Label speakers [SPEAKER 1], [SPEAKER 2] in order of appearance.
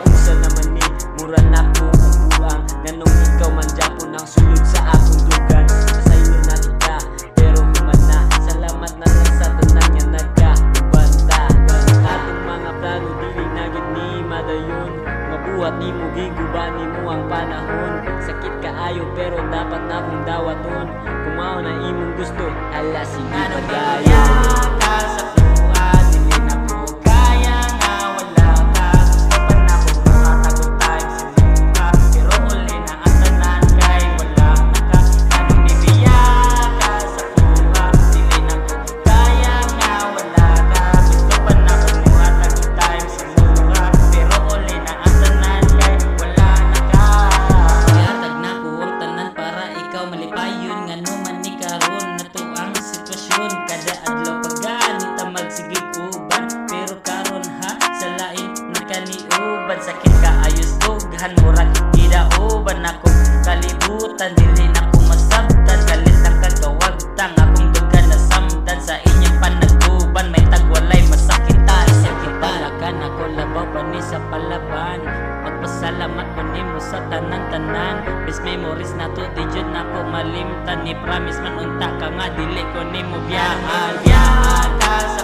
[SPEAKER 1] unsa naman ni mura na ko upuang nganong ikaw man japon ang sulod sa akong dugan. Masayo na kita pero human na, salamat na lang sa tanan nga nagkabanta. Atong mga plano dili na gid ni madayon, mabuhat nimo giguba nimo ang panahon. Sakit kaayo pero dapat na akong dawaton, kumao na imong gusto hala sige padayon.
[SPEAKER 2] Ka sa kuha, dili na ko kaya nga wala ka. Gusto pa na ko matagod time sa mukha, pero uli na ang tanan kay wala na ka. Anong bibiya ka sa kuha, dili na ko kaya nga wala ka. Gusto pa na ko matagod time sa mukha, pero uli na ang tanan kay wala na ka. Ihatag na ko ang tanan para ikaw malipayon, ngano man ni karon nato ang sitwasyon. Kada adlaw pagganita magsigig uban, pero karon ha sa lain nakaniuban. Sakit ka ayos dughan murag gidauban ako kalibutan, dili na ko masabtan. Kalit ang kagawagtang akong dughan na samdan sa inyong panagtuban. May tagwalay masakitan, sakitalagan ako labaw pa ni sa palaban. Magpasalamat ko nimo sa tanan-tanan, best memories na to di jud nako malimtan. Ni promise man unta ka nga dili ko nimo biyahan. Biyahan ka sa